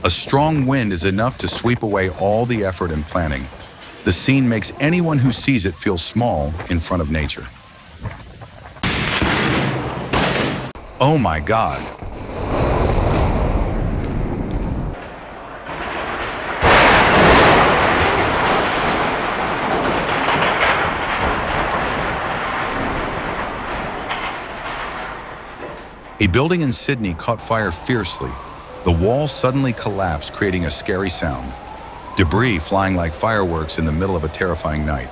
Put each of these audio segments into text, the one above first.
A strong wind is enough to sweep away all the effort and planning. The scene makes anyone who sees it feel small in front of nature. Oh my God! A building in Sydney caught fire fiercely. The wall suddenly collapsed, creating a scary sound. Debris flying like fireworks in the middle of a terrifying night.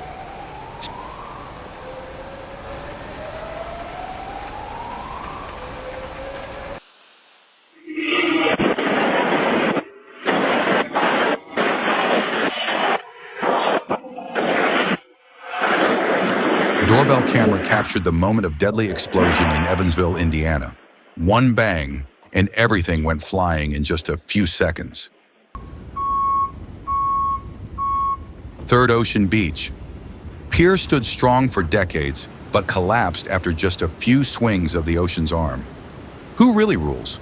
Doorbell camera captured the moment of deadly explosion in Evansville, Indiana. One bang, and everything went flying in just a few seconds. Third Ocean Beach. Pier stood strong for decades, but collapsed after just a few swings of the ocean's arm. Who really rules?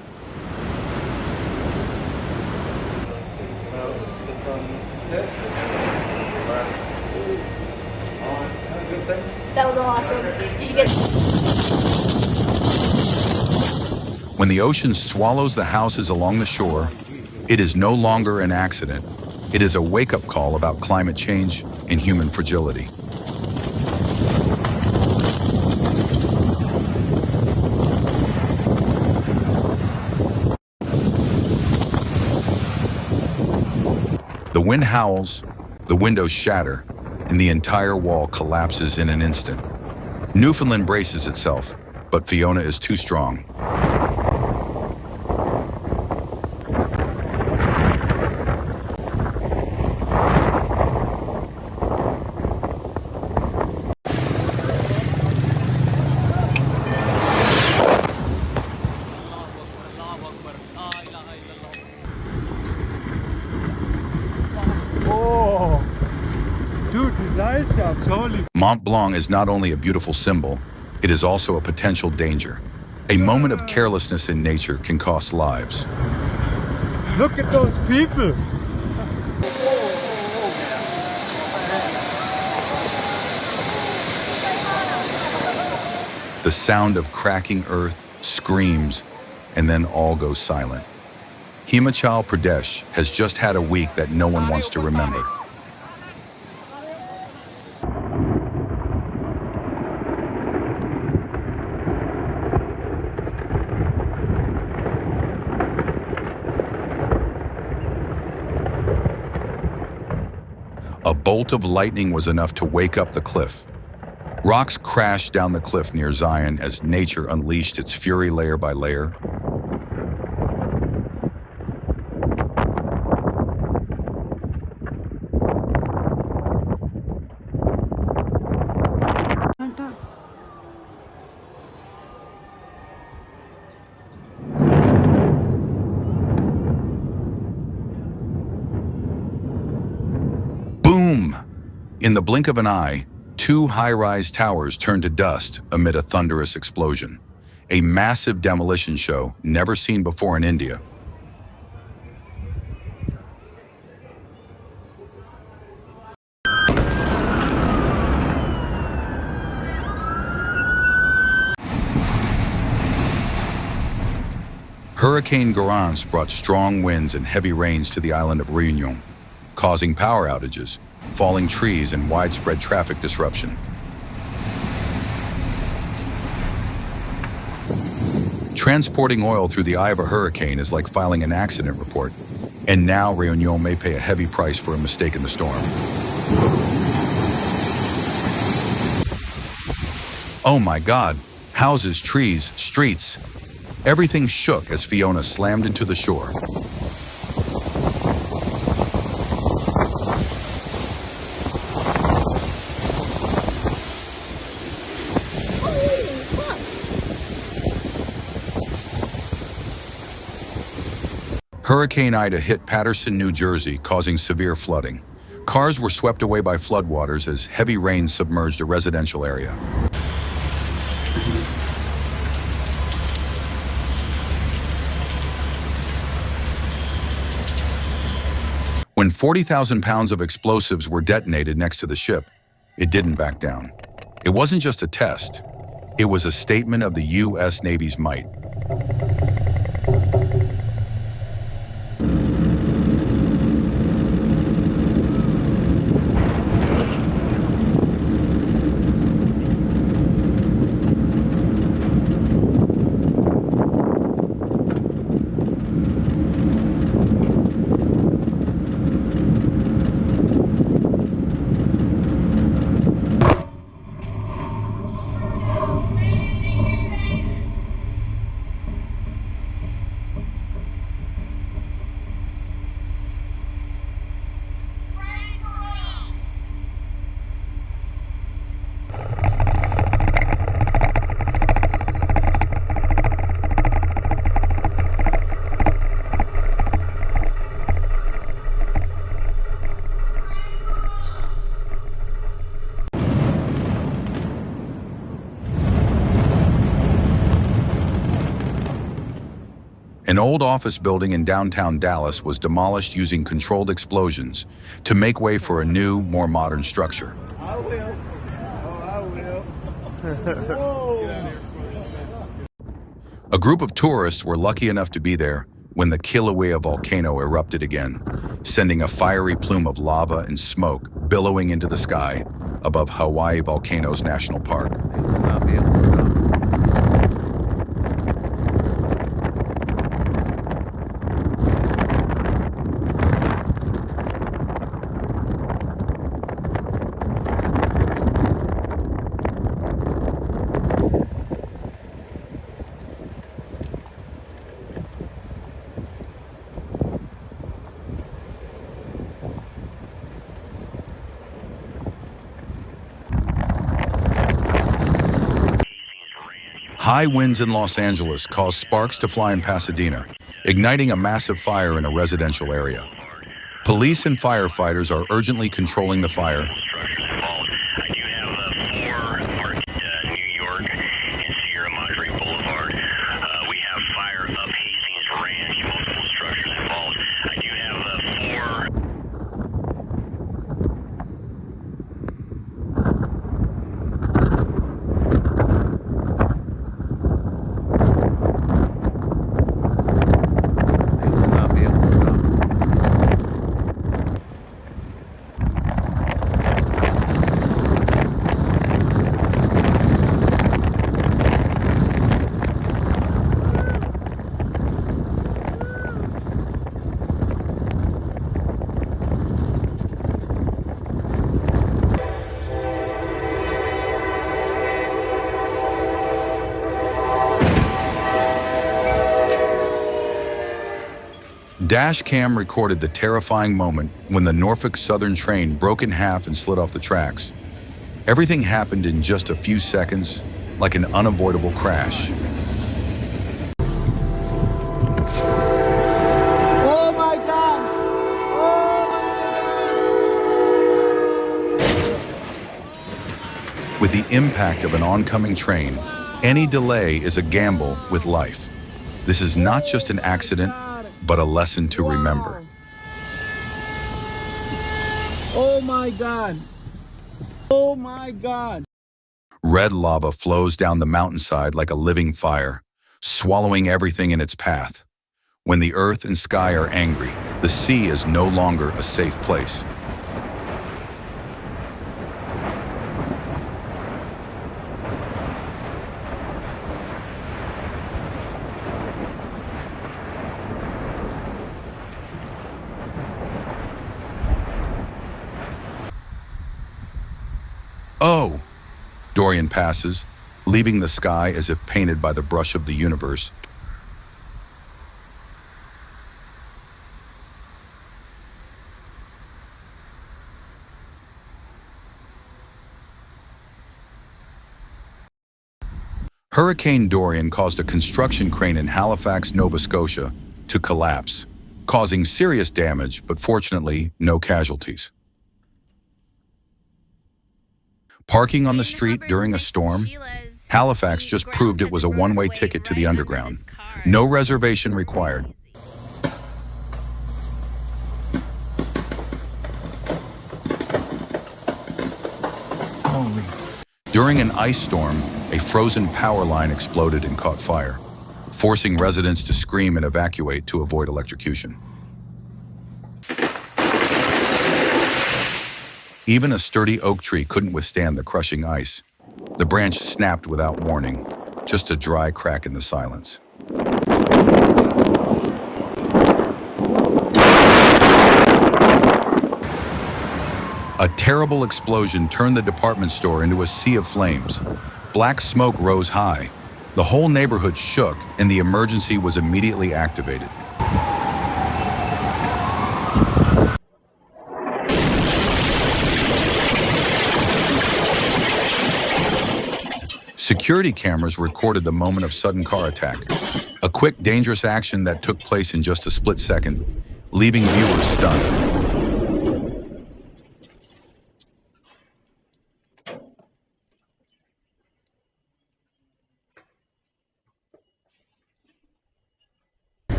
That was awesome. Did you get... When the ocean swallows the houses along the shore, it is no longer an accident. It is a wake-up call about climate change and human fragility. The wind howls, the windows shatter, and the entire wall collapses in an instant. Newfoundland braces itself, but Fiona is too strong. Mont Blanc is not only a beautiful symbol, it is also a potential danger. A moment of carelessness in nature can cost lives. Look at those people! The sound of cracking earth screams, and then all goes silent. Himachal Pradesh has just had a week that no one wants to remember. A bolt of lightning was enough to wake up the cliff. Rocks crashed down the cliff near Zion as nature unleashed its fury layer by layer. Boom! In the blink of an eye, two high-rise towers turned to dust amid a thunderous explosion. A massive demolition show never seen before in India. Hurricane Garance brought strong winds and heavy rains to the island of Réunion, causing power outages, falling trees, and widespread traffic disruption. Transporting oil through the eye of a hurricane is like filing an accident report, and now Réunion may pay a heavy price for a mistake in the storm. Oh my God! Houses, trees, streets. Everything shook as Fiona slammed into the shore. Hurricane Ida hit Paterson, New Jersey, causing severe flooding. Cars were swept away by floodwaters as heavy rain submerged a residential area. When 40,000 pounds of explosives were detonated next to the ship, it didn't back down. It wasn't just a test. It was a statement of the U.S. Navy's might. An old office building in downtown Dallas was demolished using controlled explosions to make way for a new, more modern structure. I will. Oh, I will. A group of tourists were lucky enough to be there when the Kilauea volcano erupted again, sending a fiery plume of lava and smoke billowing into the sky above Hawaii Volcanoes National Park. They will not be able to stop us. High winds in Los Angeles caused sparks to fly in Pasadena, igniting a massive fire in a residential area. Police and firefighters are urgently controlling the fire. I do have 4 Market, New York, and Sierra Madre Boulevard. We have fire up Hastings Ranch, multiple structures involved. I do have 4. They will not be able to stop us. Dash cam recorded the terrifying moment when the Norfolk Southern train broke in half and slid off the tracks. Everything happened in just a few seconds, like an unavoidable crash. Oh my God! Oh With the impact of an oncoming train, any delay is a gamble with life. This is not just an accident, but a lesson to remember. Oh my God! Oh my God! Red lava flows down the mountainside like a living fire, swallowing everything in its path. When the earth and sky are angry, the sea is no longer a safe place. Oh! Dorian passes, leaving the sky as if painted by the brush of the universe. Hurricane Dorian caused a construction crane in Halifax, Nova Scotia, to collapse, causing serious damage, but fortunately, no casualties. Parking on the street during a storm? Halifax just proved it was a one-way ticket to the underground. No reservation required. During an ice storm, a frozen power line exploded and caught fire, forcing residents to scream and evacuate to avoid electrocution. Even a sturdy oak tree couldn't withstand the crushing ice. The branch snapped without warning, just a dry crack in the silence. A terrible explosion turned the department store into a sea of flames. Black smoke rose high. The whole neighborhood shook, and the emergency was immediately activated. Security cameras recorded the moment of sudden car attack, a quick, dangerous action that took place in just a split second, leaving viewers stunned.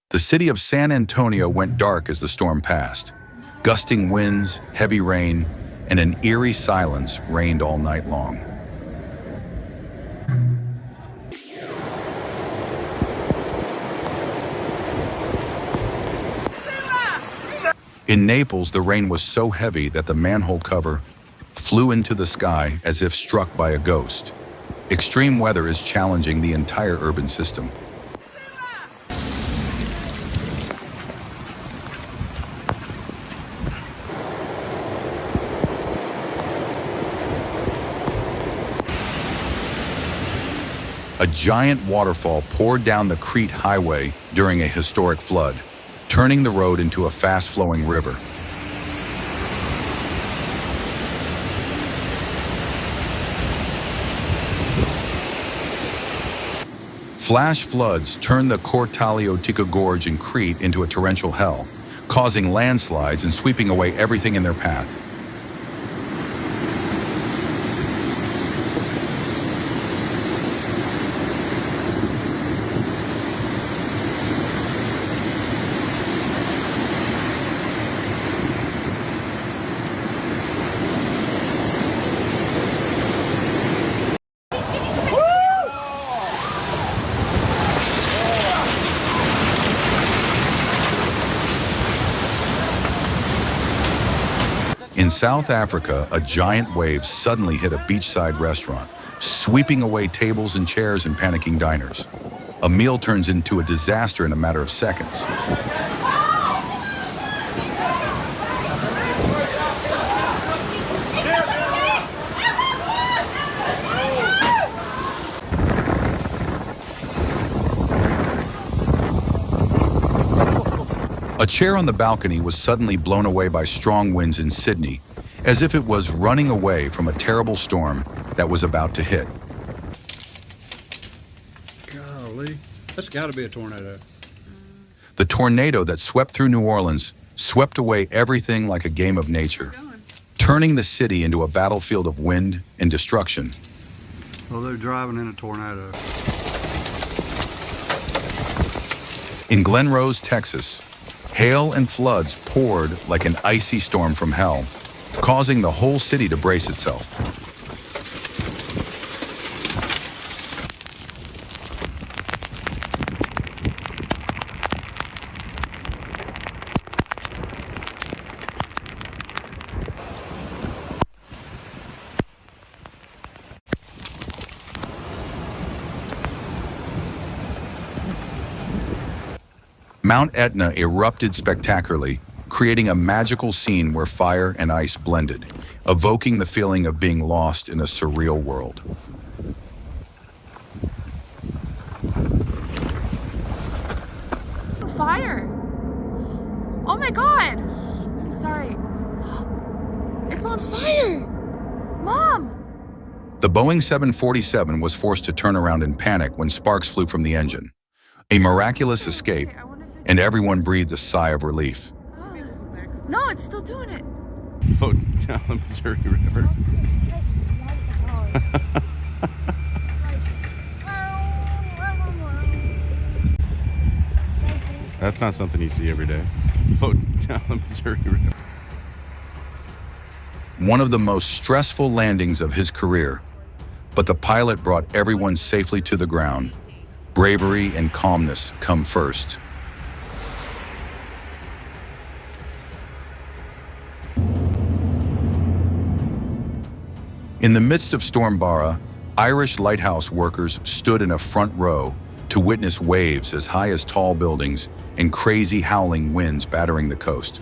The city of San Antonio went dark as the storm passed. Gusting winds, heavy rain, and an eerie silence reigned all night long. In Naples, the rain was so heavy that the manhole cover flew into the sky as if struck by a ghost. Extreme weather is challenging the entire urban system. A giant waterfall poured down the Crete Highway during a historic flood, turning the road into a fast-flowing river. Flash floods turned the Cortaliotica Gorge in Crete into a torrential hell, causing landslides and sweeping away everything in their path. In South Africa, a giant wave suddenly hit a beachside restaurant, sweeping away tables and chairs and panicking diners. A meal turns into a disaster in a matter of seconds. A chair on the balcony was suddenly blown away by strong winds in Sydney, as if it was running away from a terrible storm that was about to hit. Golly, that's got to be a tornado. The tornado that swept through New Orleans swept away everything like a game of nature, turning the city into a battlefield of wind and destruction. Well, they're driving in a tornado. In Glen Rose, Texas, hail and floods poured like an icy storm from hell, causing the whole city to brace itself. Mount Etna erupted spectacularly, creating a magical scene where fire and ice blended, evoking the feeling of being lost in a surreal world. Fire! Oh my god! Sorry. It's on fire! Mom! The Boeing 747 was forced to turn around in panic when sparks flew from the engine. A miraculous escape, and everyone breathed a sigh of relief. No, it's still doing it. Floating down the Missouri River. That's not something you see every day. floating down the Missouri River. One of the most stressful landings of his career, but the pilot brought everyone safely to the ground. Bravery and calmness come first. In the midst of Storm Bara, Irish lighthouse workers stood in a front row to witness waves as high as tall buildings and crazy howling winds battering the coast.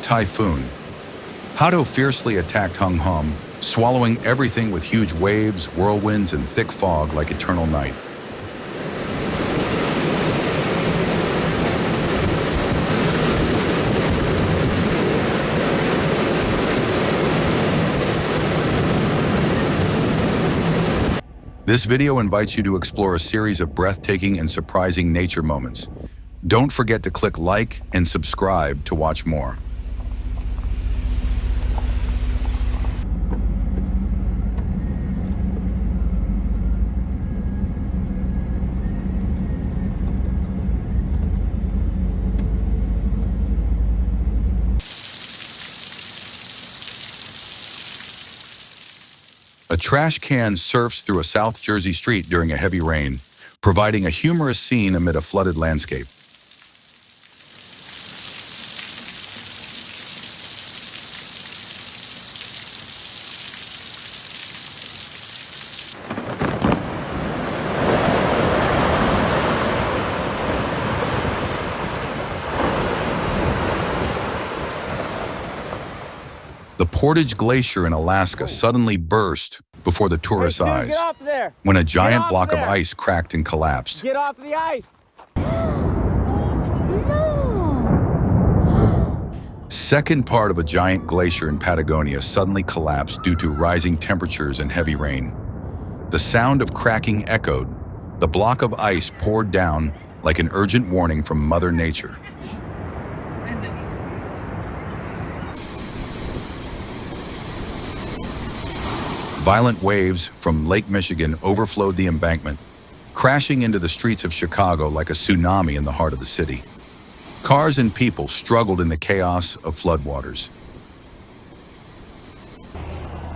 Typhoon. Hado fiercely attacked Hung Hom, swallowing everything with huge waves, whirlwinds, and thick fog like eternal night. This video invites you to explore a series of breathtaking and surprising nature moments. Don't forget to click like and subscribe to watch more. A trash can surfs through a South Jersey street during a heavy rain, providing a humorous scene amid a flooded landscape. The Portage Glacier in Alaska suddenly burst before the tourists' eyes Get off there! when a giant off block of there. ice cracked and collapsed. Get off the ice! Second part of a giant glacier in Patagonia suddenly collapsed due to rising temperatures and heavy rain. The sound of cracking echoed. The block of ice poured down like an urgent warning from Mother Nature. Violent waves from Lake Michigan overflowed the embankment, crashing into the streets of Chicago like a tsunami in the heart of the city. Cars and people struggled in the chaos of floodwaters.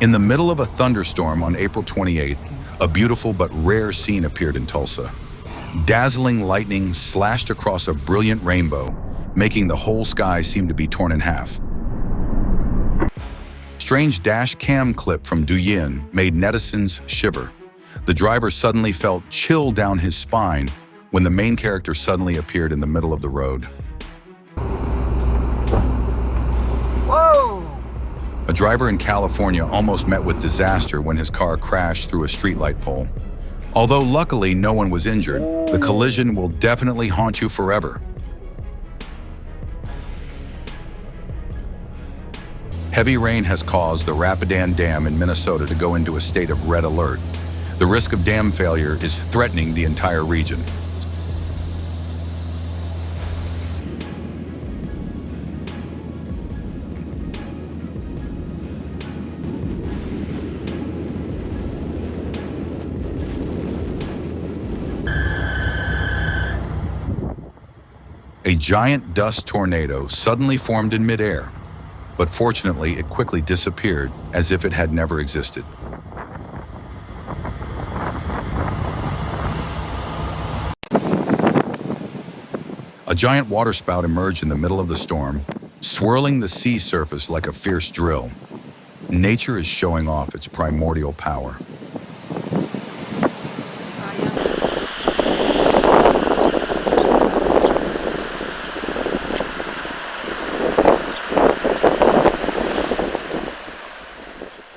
In the middle of a thunderstorm on April 28th, a beautiful but rare scene appeared in Tulsa. Dazzling lightning slashed across a brilliant rainbow, making the whole sky seem to be torn in half. Strange dash cam clip from Duyin made netizens shiver. The driver suddenly felt chill down his spine when the main character suddenly appeared in the middle of the road. Whoa! A driver in California almost met with disaster when his car crashed through a streetlight pole. Although luckily no one was injured, the collision will definitely haunt you forever. Heavy rain has caused the Rapidan Dam in Minnesota to go into a state of red alert. The risk of dam failure is threatening the entire region. A giant dust tornado suddenly formed in midair, but fortunately it quickly disappeared as if it had never existed. A giant waterspout emerged in the middle of the storm, swirling the sea surface like a fierce drill. Nature is showing off its primordial power.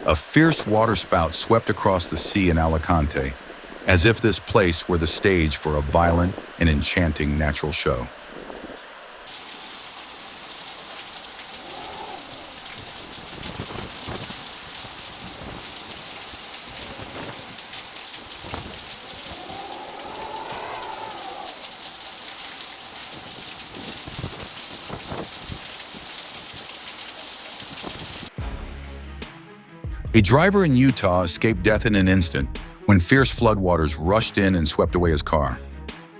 A fierce waterspout swept across the sea in Alicante, as if this place were the stage for a violent and enchanting natural show. A driver in Utah escaped death in an instant when fierce floodwaters rushed in and swept away his car.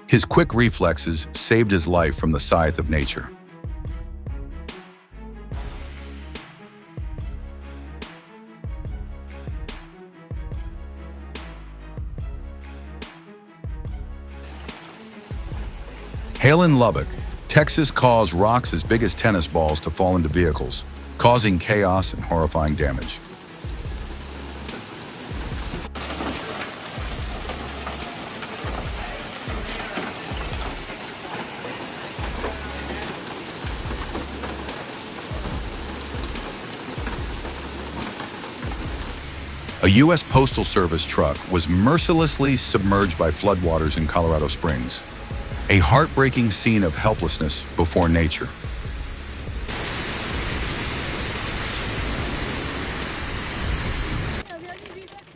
His quick reflexes saved his life from the scythe of nature. Hail in Lubbock, Texas caused rocks as big as tennis balls to fall into vehicles, causing chaos and horrifying damage. A U.S. Postal Service truck was mercilessly submerged by floodwaters in Colorado Springs. A heartbreaking scene of helplessness before nature.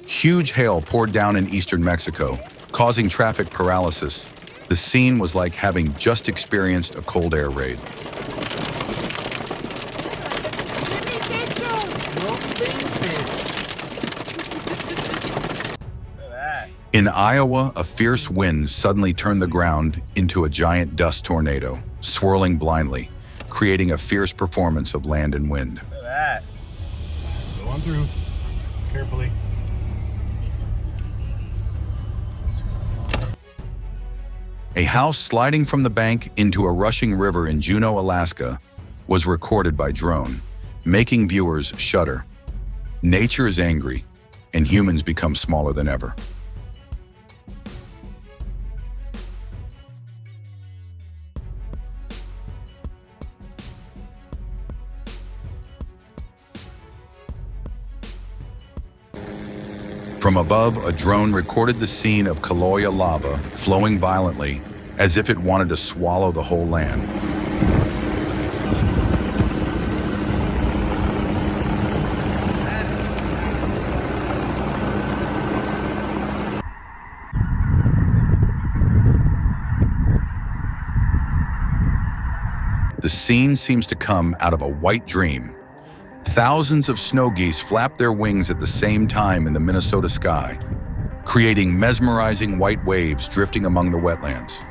Huge hail poured down in eastern Mexico, causing traffic paralysis. The scene was like having just experienced a cold air raid. In Iowa, a fierce wind suddenly turned the ground into a giant dust tornado, swirling blindly, creating a fierce performance of land and wind. Look at that. Go on through. Carefully. A house sliding from the bank into a rushing river in Juneau, Alaska, was recorded by drone, making viewers shudder. Nature is angry, and humans become smaller than ever. From above, a drone recorded the scene of Kilauea lava flowing violently, as if it wanted to swallow the whole land. The scene seems to come out of a white dream. Thousands of snow geese flap their wings at the same time in the Minnesota sky, creating mesmerizing white waves drifting among the wetlands.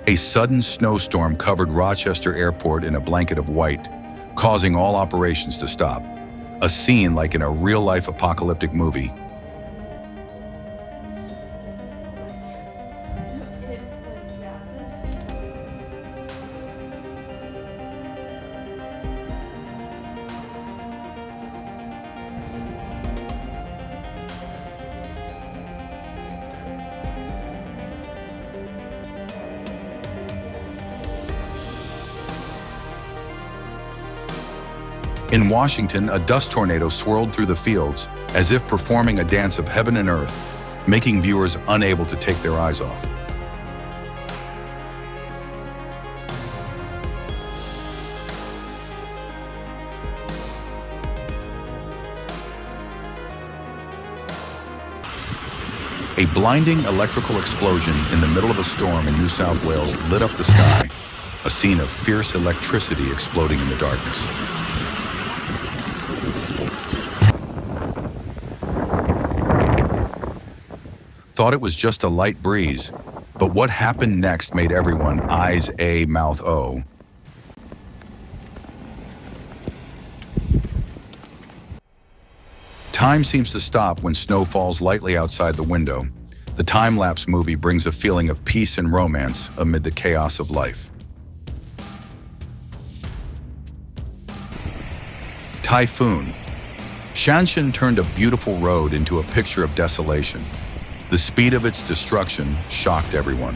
A sudden snowstorm covered Rochester Airport in a blanket of white, causing all operations to stop. A scene like in a real-life apocalyptic movie. In Washington, a dust tornado swirled through the fields, as if performing a dance of heaven and earth, making viewers unable to take their eyes off. A blinding electrical explosion in the middle of a storm in New South Wales lit up the sky, a scene of fierce electricity exploding in the darkness. Thought it was just a light breeze, but what happened next made everyone eyes A, mouth O. Time seems to stop when snow falls lightly outside the window. The time-lapse movie brings a feeling of peace and romance amid the chaos of life. Typhoon. Shanshan turned a beautiful road into a picture of desolation. The speed of its destruction shocked everyone.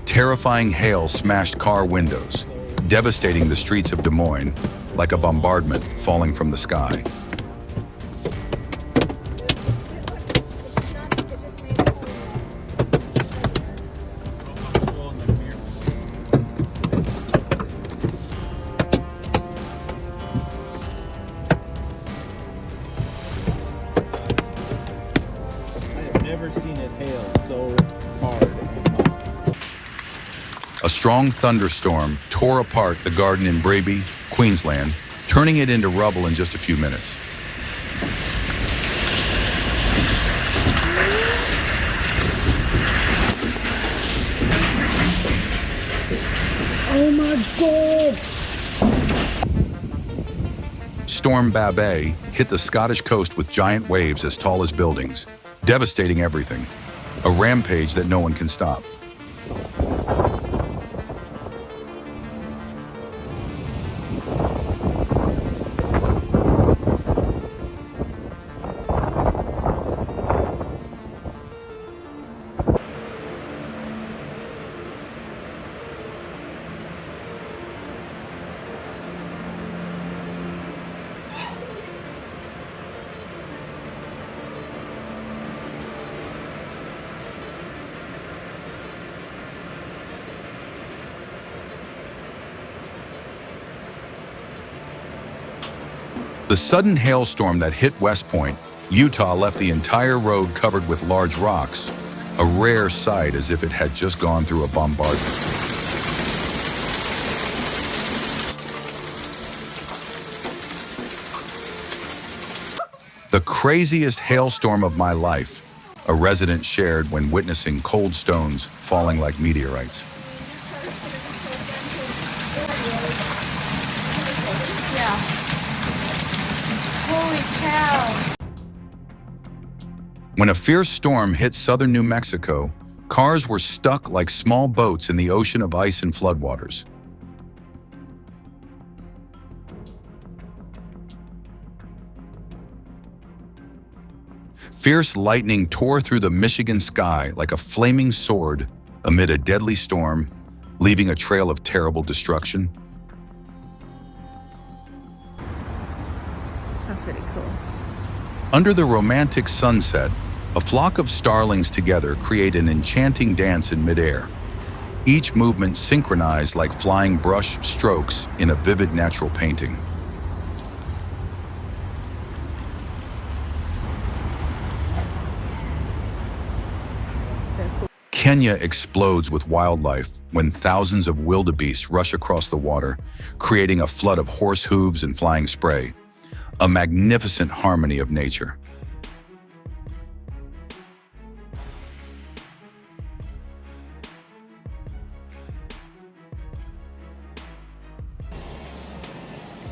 Terrifying hail smashed car windows, devastating the streets of Des Moines like a bombardment falling from the sky. never seen it hail so hard and much. A strong thunderstorm tore apart the garden in Breby, Queensland, turning it into rubble in just a few minutes. Oh my God! Storm Babet hit the Scottish coast with giant waves as tall as buildings, devastating everything. A rampage that no one can stop. The sudden hailstorm that hit West Point, Utah, left the entire road covered with large rocks, a rare sight as if it had just gone through a bombardment. The craziest hailstorm of my life, a resident shared when witnessing cold stones falling like meteorites. Yeah. Holy cow. When a fierce storm hit southern New Mexico, cars were stuck like small boats in the ocean of ice and floodwaters. Fierce lightning tore through the Michigan sky like a flaming sword amid a deadly storm, leaving a trail of terrible destruction. That's really cool. Under the romantic sunset, a flock of starlings together create an enchanting dance in midair, each movement synchronized like flying brush strokes in a vivid natural painting. Kenya explodes with wildlife when thousands of wildebeest rush across the water, creating a flood of horse hooves and flying spray, a magnificent harmony of nature.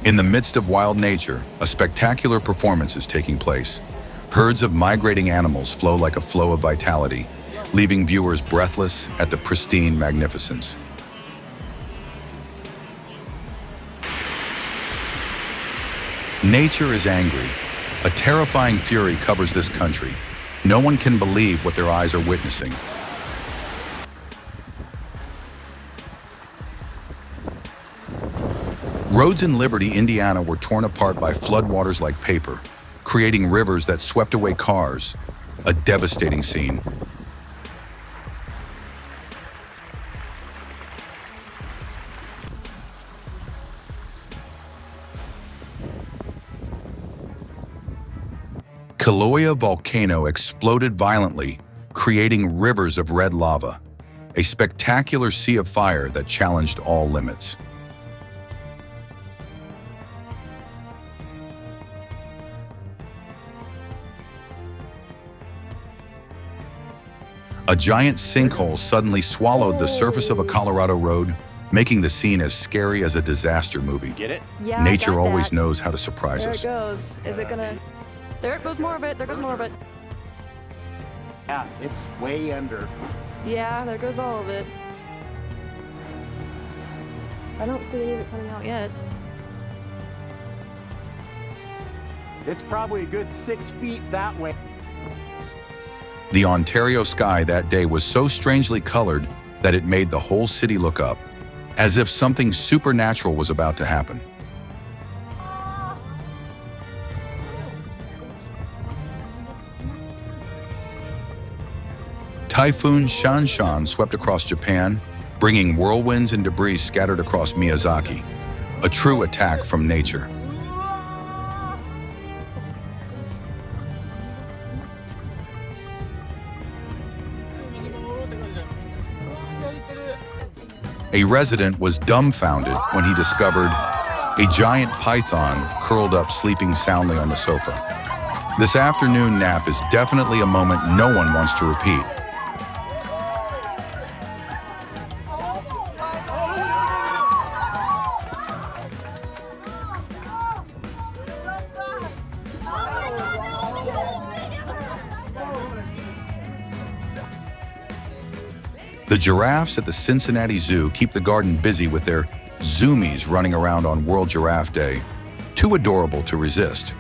In the midst of wild nature, a spectacular performance is taking place. Herds of migrating animals flow like a flow of vitality, leaving viewers breathless at the pristine magnificence. Nature is angry. A terrifying fury covers this country. No one can believe what their eyes are witnessing. Roads in Liberty, Indiana were torn apart by floodwaters like paper, creating rivers that swept away cars, a devastating scene. Kilauea volcano exploded violently, creating rivers of red lava, a spectacular sea of fire that challenged all limits. A giant sinkhole suddenly swallowed the surface of a Colorado road, making the scene as scary as a disaster movie. Get it? Yeah, Nature always knows how to surprise There us. it goes. Is it gonna... There goes more of it. There goes more of it. Yeah, it's way under. Yeah, there goes all of it. I don't see any of it coming out yet. It's probably a good 6 feet that way. The Ontario sky that day was so strangely colored that it made the whole city look up, as if something supernatural was about to happen. Typhoon Shanshan swept across Japan, bringing whirlwinds and debris scattered across Miyazaki, a true attack from nature. A resident was dumbfounded when he discovered a giant python curled up sleeping soundly on the sofa. This afternoon nap is definitely a moment no one wants to repeat. The giraffes at the Cincinnati Zoo keep the garden busy with their zoomies running around on World Giraffe Day, too adorable to resist.